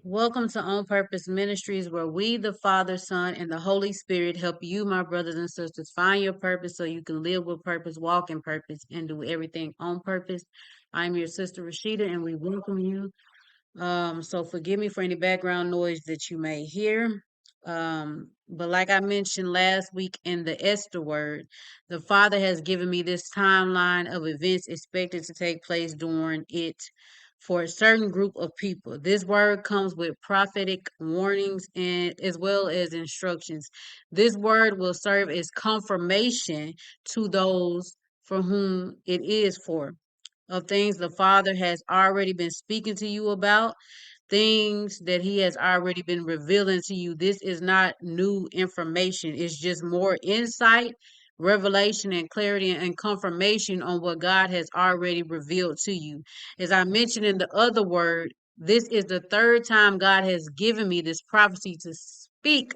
Welcome to On Purpose Ministries, where we, the Father, Son, and the Holy Spirit, help you, my brothers and sisters, find your purpose so you can live with purpose, walk in purpose, and do everything on purpose. I'm your sister Rashida, and we welcome you. So forgive me for any background noise that you may hear. But like I mentioned last week in the Esther word, the Father has given me this timeline of events expected to take place during it for a certain group of people. This word comes with prophetic warnings and as well as instructions. This word will serve as confirmation to those for whom it is for of things the Father has already been speaking to you about, things that He has already been revealing to you. This is not new information, it's just more insight, revelation, and clarity and confirmation on what God has already revealed to you. As I mentioned in the other word, this is the third time God has given me this prophecy to speak.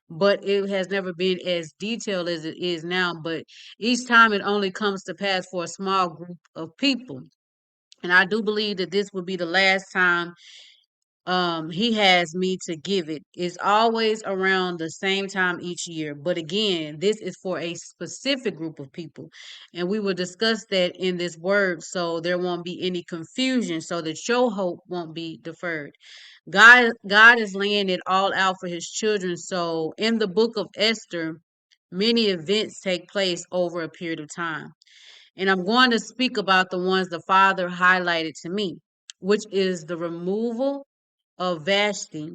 But it has never been as detailed as it is now. But each time it only comes to pass for a small group of people. And I do believe that this will be the last time he has me to give it. It's always around the same time each year. But again, this is for a specific group of people. And we will discuss that in this word so there won't be any confusion, so that your hope won't be deferred. God is laying it all out for his children. So in the book of Esther, many events take place over a period of time. And I'm going to speak about the ones the Father highlighted to me, which is the removal of Vashti.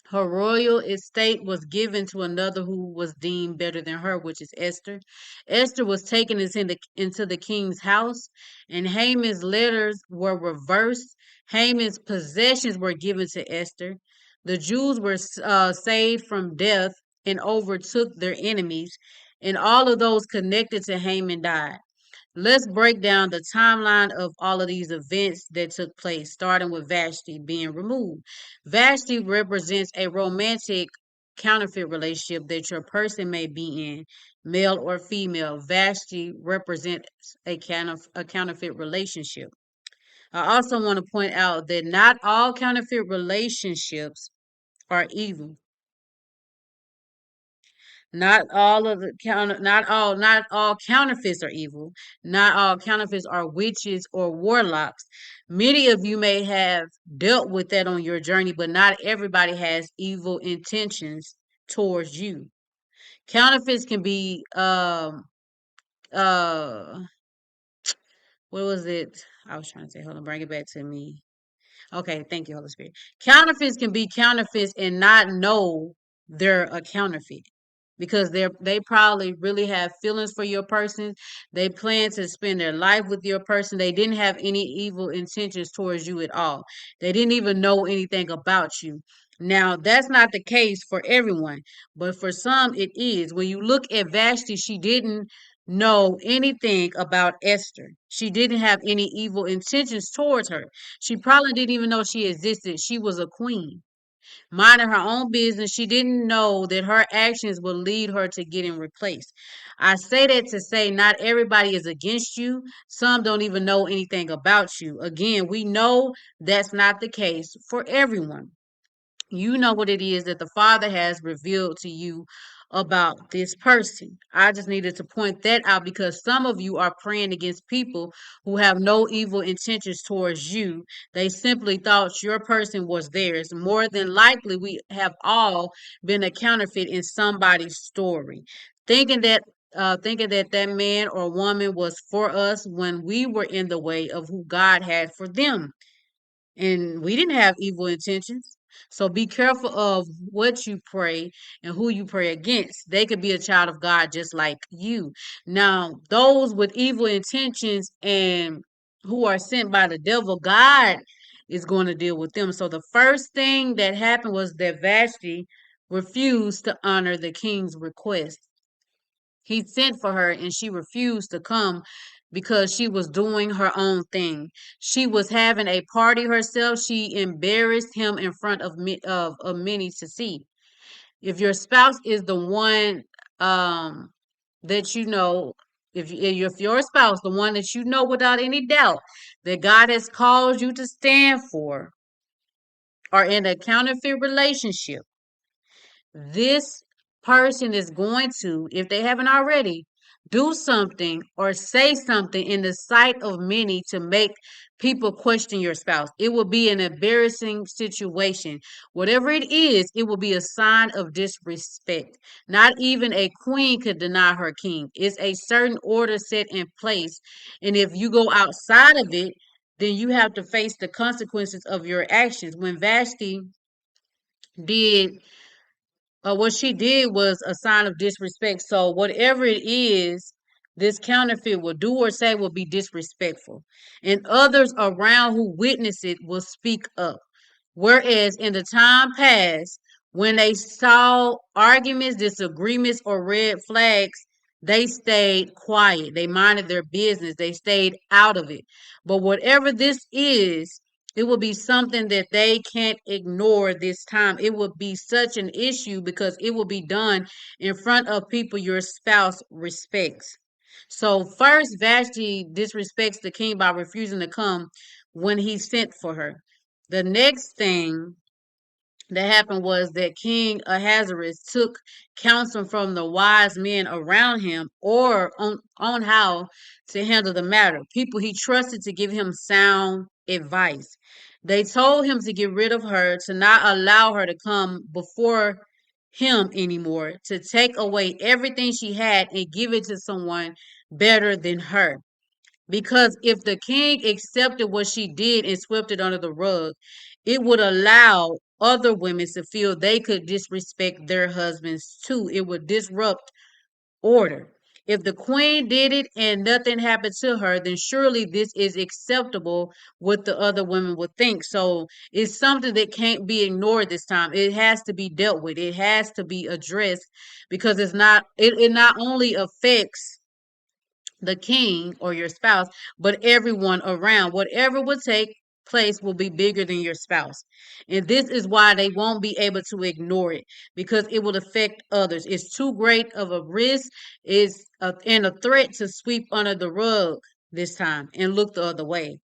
Her royal estate was given to another who was deemed better than her, which is Esther. Esther was taken into the king's house, and Haman's letters were reversed. Haman's possessions were given to Esther. The Jews were saved from death and overtook their enemies, and all of those connected to Haman died. Let's break down the timeline of all of these events that took place, starting with Vashti being removed. Vashti represents a romantic counterfeit relationship that your person may be in, male or female. Vashti represents a counterfeit relationship. I also want to point out that not all counterfeit relationships are evil. Not all counterfeits are evil. Not all counterfeits are witches or warlocks. Many of you may have dealt with that on your journey, but not everybody has evil intentions towards you. Counterfeits can be uh what was it? I was trying to say, hold on, bring it back to me. Okay, thank you, Holy Spirit. Counterfeits can be counterfeits and not know they're a counterfeit because they probably really have feelings for your person. They plan to spend their life with your person. They didn't have any evil intentions towards you at all. They didn't even know anything about you. Now, that's not the case for everyone, but for some it is. When you look at Vashti, she didn't know anything about Esther. She didn't have any evil intentions towards her. She probably didn't even know she existed. She was a queen, minding her own business. She didn't know that her actions would lead her to getting replaced. I say that to say not everybody is against you. Some don't even know anything about you. Again, we know that's not the case for everyone. You know what it is that the Father has revealed to you about this person. I just needed to point that out because some of you are praying against people who have no evil intentions towards you. They simply thought your person was theirs. More than likely, we have all been a counterfeit in somebody's story, thinking that. Thinking that that man or woman was for us when we were in the way of who God had for them, and we didn't have evil intentions. So be careful of what you pray and who you pray against. They could be a child of God just like you. Now, those with evil intentions and who are sent by the devil, God is going to deal with them. So the first thing that happened was that Vashti refused to honor the king's request. He sent for her and she refused to come because she was doing her own thing. She was having a party herself. She embarrassed him in front of many to see. If your spouse is the one that you know, if your spouse, the one that you know without any doubt that God has called you to stand for, are in a counterfeit relationship, this person is going to, if they haven't already, do something or say something in the sight of many to make people question your spouse. It will be an embarrassing situation. Whatever it is, it will be a sign of disrespect. Not even a queen could deny her king. It's a certain order set in place. And if you go outside of it, then you have to face the consequences of your actions. When Vashti did what she did was a sign of disrespect. So whatever it is, this counterfeit will do or say will be disrespectful. And others around who witness it will speak up. Whereas in the time past, when they saw arguments, disagreements, or red flags, they stayed quiet. They minded their business. They stayed out of it. But whatever this is, it will be something that they can't ignore this time. It will be such an issue because it will be done in front of people your spouse respects. So first, Vashti disrespects the king by refusing to come when he sent for her. The next thing that happened was that King Ahasuerus took counsel from the wise men around him or on how to handle the matter. People he trusted to give him sound advice. They told him to get rid of her, to not allow her to come before him anymore, to take away everything she had and give it to someone better than her. Because if the king accepted what she did and swept it under the rug, it would allow other women to feel they could disrespect their husbands too. It would disrupt order. If the queen did it and nothing happened to her, then surely this is acceptable, what the other women would think. So it's something that can't be ignored this time. It has to be dealt with. It has to be addressed because it not only affects the king or your spouse, but everyone around. Whatever will take place will be bigger than your spouse. And this is why they won't be able to ignore it because it will affect others. It's too great of a risk and a threat to sweep under the rug this time and look the other way.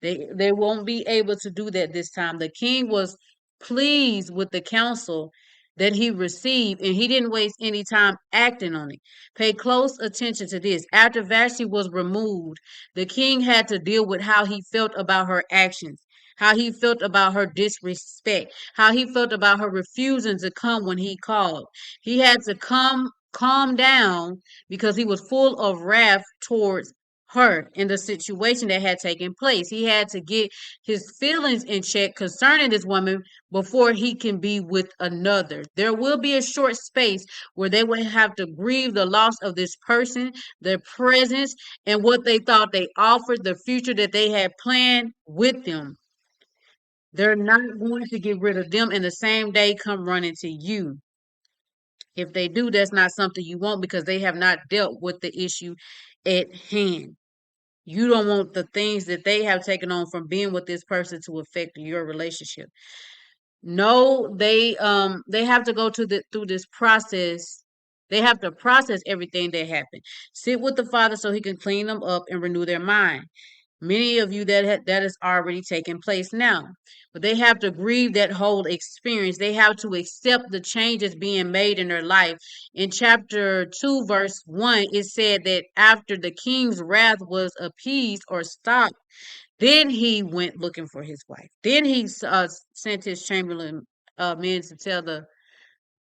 They won't be able to do that this time. The king was pleased with the counsel that he received, and he didn't waste any time acting on it. Pay close attention to this. After Vashti was removed, the king had to deal with how he felt about her actions, how he felt about her disrespect, how he felt about her refusing to come when he called. He had to calm down because he was full of wrath towards her in the situation that had taken place. He had to get his feelings in check concerning this woman before he can be with another. There will be a short space where they will have to grieve the loss of this person, their presence, and what they thought they offered, the future that they had planned with them. They're not going to get rid of them in the same day come running to you. If they do, that's not something you want because they have not dealt with the issue at hand. You don't want the things that they have taken on from being with this person to affect your relationship. No, they have to go through this process. They have to process everything that happened. Sit with the Father so he can clean them up and renew their mind. Many of you that is already taking place now. But they have to grieve that whole experience. They have to accept the changes being made in their life. In chapter 2, verse 1, it said that after the king's wrath was appeased or stopped, then he went looking for his wife. Then he sent his chamberlain men to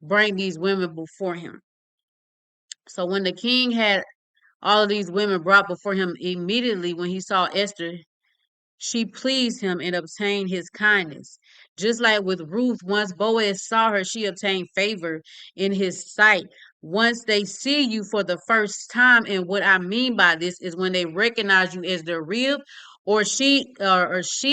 bring these women before him. So when the king had all of these women brought before him immediately when he saw Esther, she pleased him and obtained his kindness. Just like with Ruth, once Boaz saw her, she obtained favor in his sight. Once they see you for the first time, and what I mean by this is when they recognize you as their rib, or she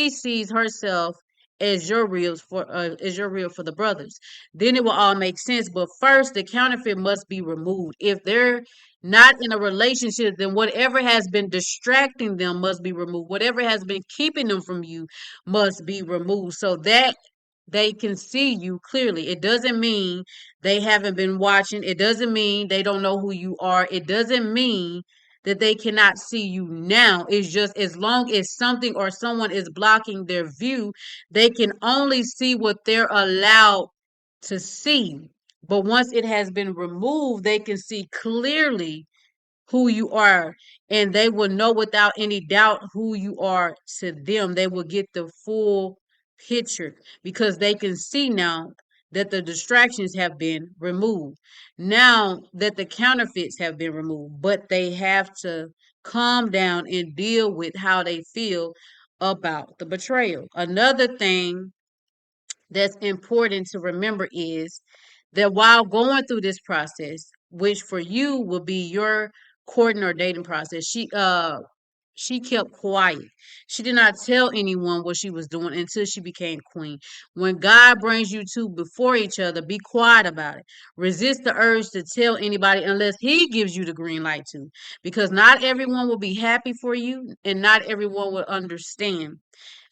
sees herself as your rib for the brothers. Then it will all make sense. But first, the counterfeit must be removed. If they're not in a relationship, then whatever has been distracting them must be removed. Whatever has been keeping them from you must be removed so that they can see you clearly. It doesn't mean they haven't been watching. It doesn't mean they don't know who you are. It doesn't mean that they cannot see you now. It's just as long as something or someone is blocking their view, they can only see what they're allowed to see. But once it has been removed, they can see clearly who you are, and they will know without any doubt who you are to them. They will get the full picture because they can see now that the distractions have been removed, now that the counterfeits have been removed, but they have to calm down and deal with how they feel about the betrayal. Another thing that's important to remember is that while going through this process, which for you will be your courting or dating process, she kept quiet. She did not tell anyone what she was doing until she became queen. When God brings you two before each other, be quiet about it. Resist the urge to tell anybody unless he gives you the green light to. Because not everyone will be happy for you and not everyone will understand.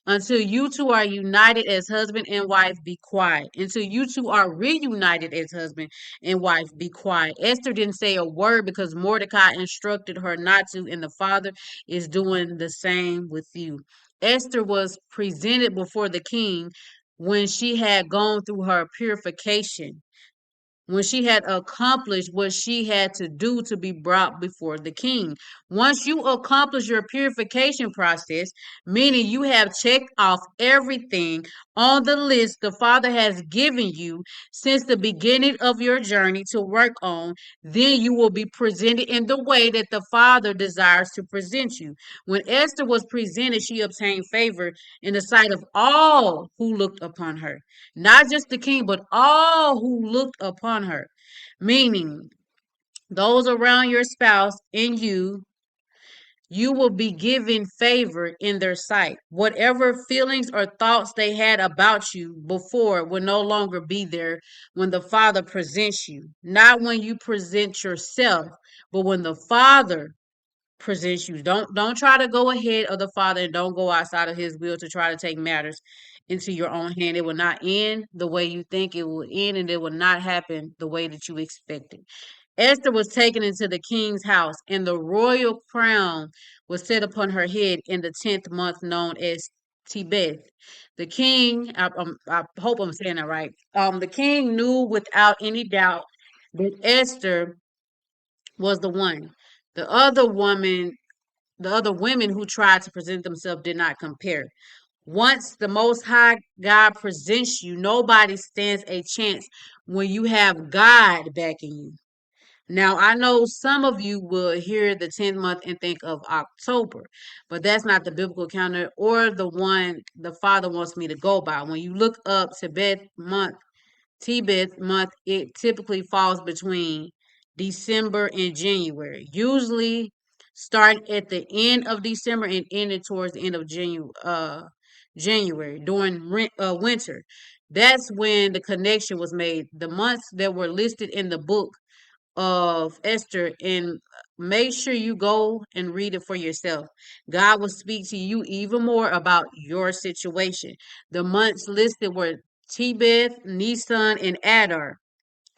Until you two are united as husband and wife, be quiet. Until you two are reunited as husband and wife, be quiet. Esther didn't say a word because Mordecai instructed her not to, and the father is doing the same with you. Esther was presented before the king when she had gone through her purification, when she had accomplished what she had to do to be brought before the king. Once you accomplish your purification process, meaning you have checked off everything on the list the Father has given you since the beginning of your journey to work on, then you will be presented in the way that the Father desires to present you. When Esther was presented, she obtained favor in the sight of all who looked upon her, not just the king, but all who looked upon her, meaning those around your spouse and you will be given favor in their sight. Whatever feelings or thoughts they had about you before will no longer be there when the Father presents you. Not when you present yourself, but when the Father presents you. Don't try to go ahead of the Father and don't go outside of his will to try to take matters into your own hand. It will not end the way you think it will end, and it will not happen the way that you expected. Esther was taken into the king's house, and the royal crown was set upon her head in the 10th month, known as Tebeth. The king, I hope I'm saying that right. The king knew without any doubt that Esther was the one. The other woman, the other women who tried to present themselves did not compare. Once the Most High God presents you, nobody stands a chance when you have God backing you. Now, I know some of you will hear the 10th month and think of October, but that's not the biblical calendar or the one the Father wants me to go by. When you look up Tebet month, it typically falls between December and January. Usually start at the end of December and ended towards the end of January during winter. That's when the connection was made. The months that were listed in the book of Esther, and make sure you go and read it for yourself. God will speak to you even more about your situation. The months listed were Tebeth, Nisan, and Adar.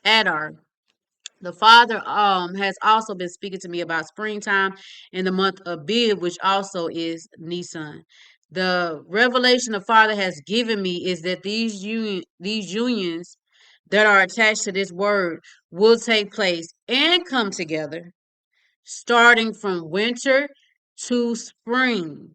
Adar. The Father has also been speaking to me about springtime in the month of Bib, which also is Nisan. The revelation the Father has given me is that these unions that are attached to this word will take place and come together starting from winter to spring,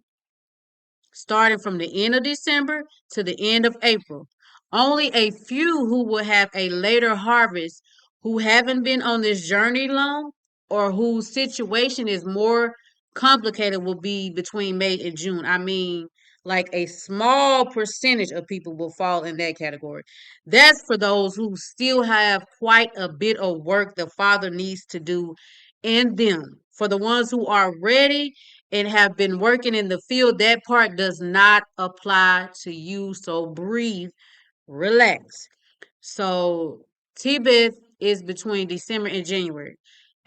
starting from the end of December to the end of April. Only a few who will have a later harvest, who haven't been on this journey long or whose situation is more complicated, will be between May and June. I mean, like a small percentage of people will fall in that category. That's for those who still have quite a bit of work the Father needs to do in them. For the ones who are ready and have been working in the field, that part does not apply to you. So breathe, relax. So Tebeth is between December and January.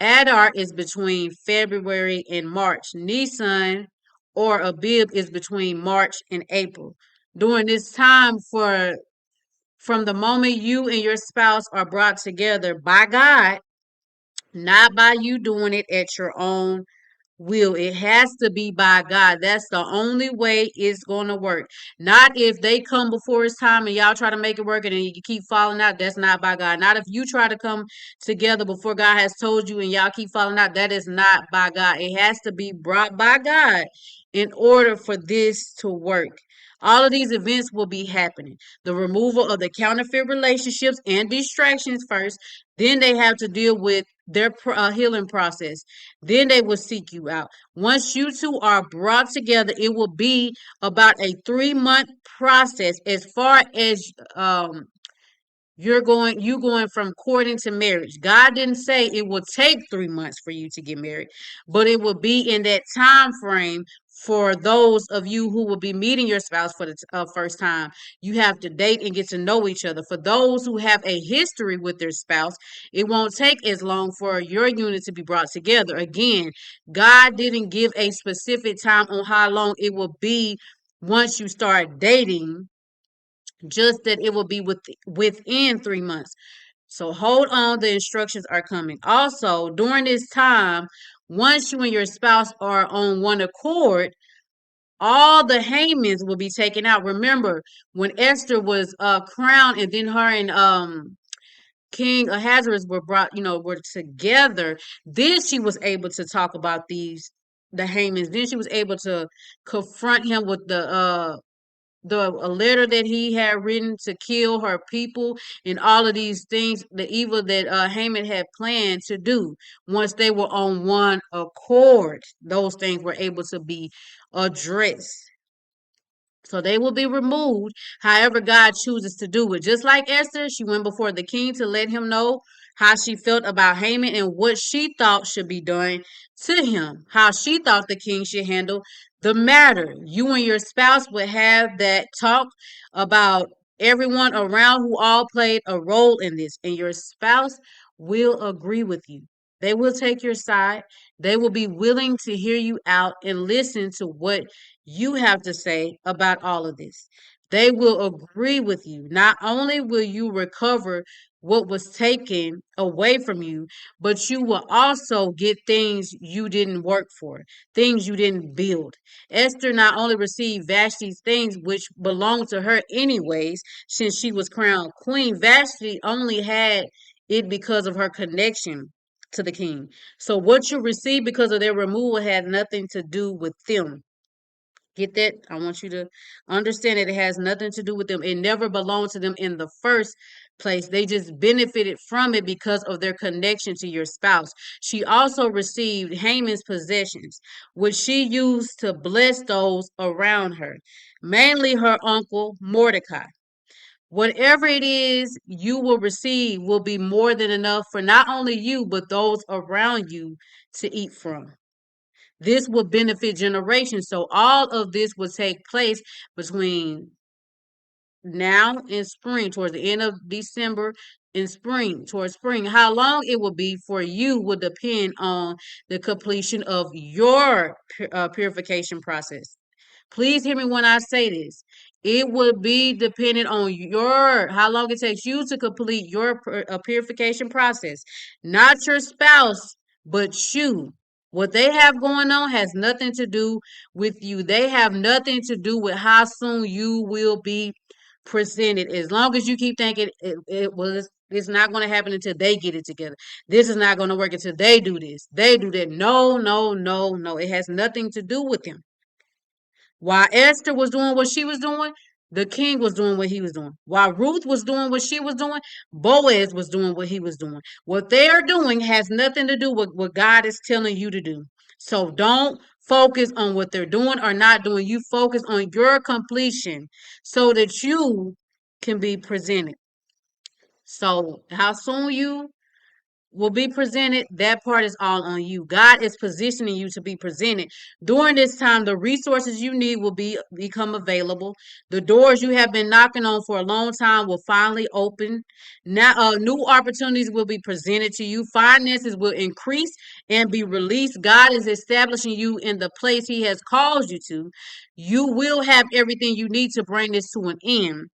Adar is between February and March. Nisan or Abib is between March and April. During this time, from the moment you and your spouse are brought together by God, not by you doing it at your own will. It has to be by God. That's the only way it's going to work. Not if they come before it's time and y'all try to make it work and then you keep falling out. That's not by God. Not if you try to come together before God has told you and y'all keep falling out. That is not by God. It has to be brought by God in order for this to work. All of these events will be happening. The removal of the counterfeit relationships and distractions first. Then they have to deal with their healing process. Then they will seek you out. Once you two are brought together, it will be about a 3-month process as far as you going from courting to marriage. God didn't say it will take 3 months for you to get married, but it will be in that time frame. For those of you who will be meeting your spouse for the first time, you have to date and get to know each other. For those who have a history with their spouse, it won't take as long for your unit to be brought together. Again, God didn't give a specific time on how long it will be once you start dating, just that it will be within 3 months. So hold on, the instructions are coming. Also, during this time, once you and your spouse are on one accord, all the Hamans will be taken out. Remember, when Esther was crowned, and then her and King Ahasuerus were brought, were together. Then she was able to talk about the Hamans. Then she was able to confront him with the a letter that he had written to kill her people and all of these things, the evil that Haman had planned to do. Once they were on one accord, those things were able to be addressed. So they will be removed however God chooses to do it. Just like Esther, she went before the king to let him know how she felt about Haman and what she thought should be done to him, how she thought the king should handle the matter. You and your spouse would have that talk about everyone around who all played a role in this, and your spouse will agree with you. They will take your side. They will be willing to hear you out and listen to what you have to say about all of this. They will agree with you. Not only will you recover what was taken away from you, but you will also get things you didn't work for, things you didn't build. Esther not only received Vashti's things, which belonged to her anyways, since she was crowned queen. Vashti only had it because of her connection to the king. So what you receive because of their removal had nothing to do with them. Get that? I want you to understand that it has nothing to do with them. It never belonged to them in the first place. They just benefited from it because of their connection to your spouse. She also received Haman's possessions, which she used to bless those around her, mainly her uncle Mordecai. Whatever it is you will receive will be more than enough for not only you, but those around you to eat from. This will benefit generations. So all of this will take place between now and spring, towards the end of December and spring, towards spring. How long it will be for you will depend on the completion of your purification process. Please hear me when I say this. It will be dependent on how long it takes you to complete your purification process, not your spouse, but you. What they have going on has nothing to do with you. They have nothing to do with how soon you will be presented. As long as you keep thinking it's not going to happen until they get it together. This is not going to work until they do this. They do that. No, no, no, no. It has nothing to do with them. While Esther was doing what she was doing, the king was doing what he was doing. While Ruth was doing what she was doing, Boaz was doing what he was doing. What they are doing has nothing to do with what God is telling you to do. So don't focus on what they're doing or not doing. You focus on your completion so that you can be presented. So how soon you will be presented, that part is all on you. God is positioning you to be presented. During this time, the resources you need will become available. The doors you have been knocking on for a long time will finally open. Now, new opportunities will be presented to you. Finances will increase and be released. God is establishing you in the place He has called you to. You will have everything you need to bring this to an end.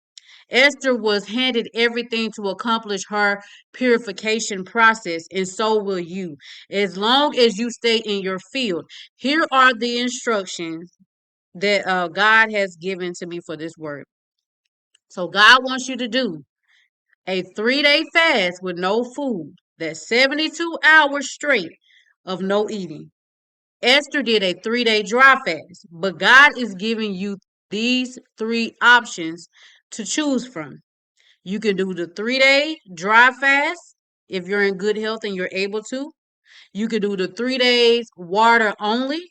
Esther was handed everything to accomplish her purification process, and so will you, as long as you stay in your field. Here are the instructions that God has given to me for this word. So God wants you to do a 3-day fast with no food. That's 72 hours straight of no eating. Esther did a 3-day dry fast, but God is giving you these 3 options to choose from. You can do the 3-day dry fast if you're in good health and you're able to. You can do the 3 days water only,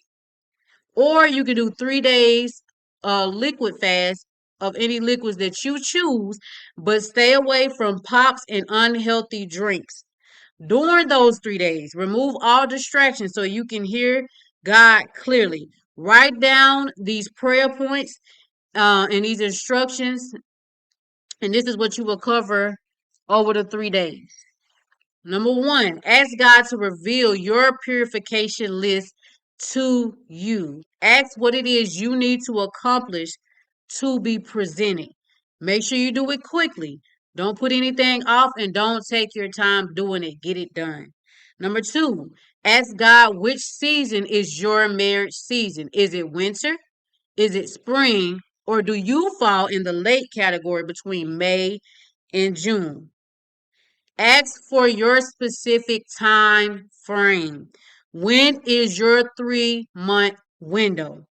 or you can do 3 days liquid fast of any liquids that you choose, but stay away from pops and unhealthy drinks. During those 3 days, remove all distractions so you can hear God clearly. Write down these prayer points and these instructions, and this is what you will cover over the 3 days. Number 1, ask God to reveal your purification list to you. Ask what it is you need to accomplish to be presented. Make sure you do it quickly. Don't put anything off and don't take your time doing it. Get it done. Number 2, ask God which season is your marriage season. Is it winter? Is it spring? Or do you fall in the late category between May and June? Ask for your specific time frame. When is your 3-month window?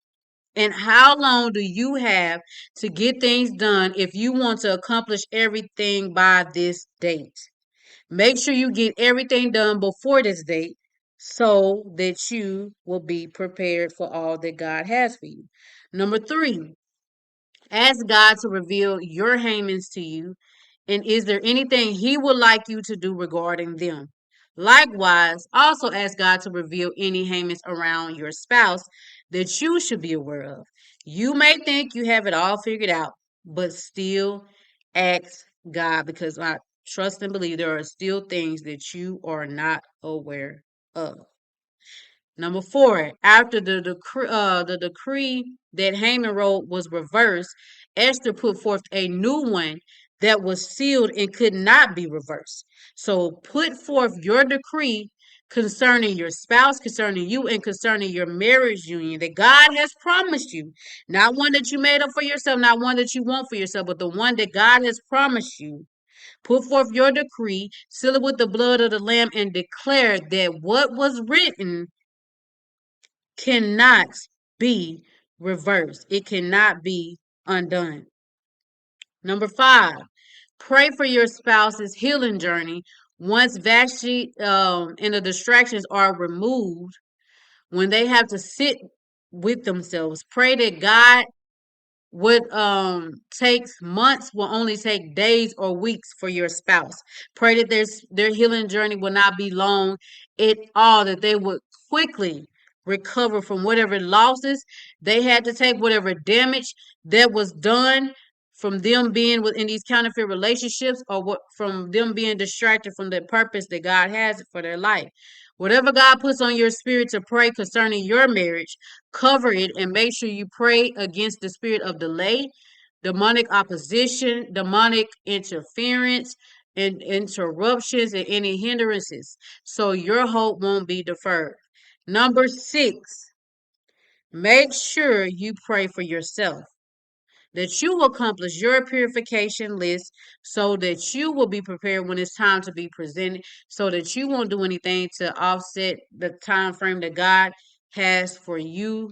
And how long do you have to get things done if you want to accomplish everything by this date? Make sure you get everything done before this date so that you will be prepared for all that God has for you. Number 3, ask God to reveal your Hamans to you, and is there anything He would like you to do regarding them? Likewise, also ask God to reveal any Hamans around your spouse that you should be aware of. You may think you have it all figured out, but still ask God, because I trust and believe there are still things that you are not aware of. Number 4, after the decree that Haman wrote was reversed, Esther put forth a new one that was sealed and could not be reversed. So put forth your decree concerning your spouse, concerning you, and concerning your marriage union that God has promised you. Not one that you made up for yourself, not one that you want for yourself, but the one that God has promised you. Put forth your decree, seal it with the blood of the Lamb, and declare that what was written cannot be reversed. It cannot be undone. Number 5, pray for your spouse's healing journey. Once Vashti and the distractions are removed, when they have to sit with themselves, pray that God what takes months will only take days or weeks for your spouse. Pray that their healing journey will not be long at all, that they would quickly recover from whatever losses they had to take, whatever damage that was done from them being within these counterfeit relationships, or what from them being distracted from the purpose that God has for their life. Whatever God puts on your spirit to pray concerning your marriage, cover it and make sure you pray against the spirit of delay, demonic opposition, demonic interference, and interruptions and any hindrances, so your hope won't be deferred. Number 6, make sure you pray for yourself, that you will accomplish your purification list so that you will be prepared when it's time to be presented, so that you won't do anything to offset the time frame that God has for you.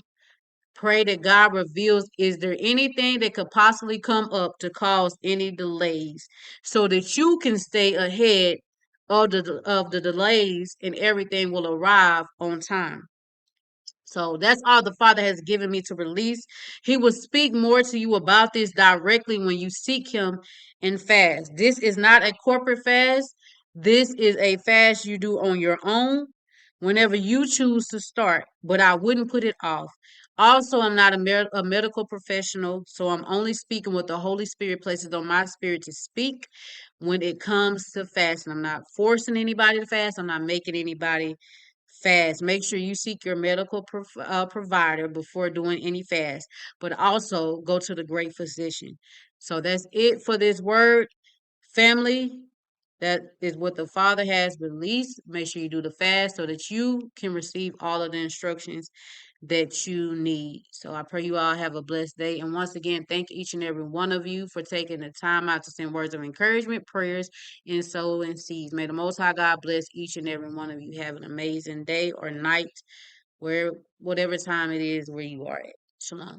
Pray that God reveals, is there anything that could possibly come up to cause any delays, so that you can stay ahead of the delays and everything will arrive on time. So that's all the Father has given me to release. He will speak more to you about this directly when you seek Him and fast. This is not a corporate fast. This is a fast you do on your own whenever you choose to start, but I wouldn't put it off. Also, I'm not a medical professional, so I'm only speaking what the Holy Spirit places on my spirit to speak when it comes to fasting. I'm not forcing anybody to fast. I'm not making anybody fast. Make sure you seek your medical provider before doing any fast, but also go to the great physician. So that's it for this word, family. That is what the Father has released. Make sure you do the fast so that you can receive all of the instructions that you need. So I pray you all have a blessed day. And once again, thank each and every one of you for taking the time out to send words of encouragement, prayers, and soul and seeds. May the Most High God bless each and every one of you. Have an amazing day or night, where whatever time it is where you are at. Shalom.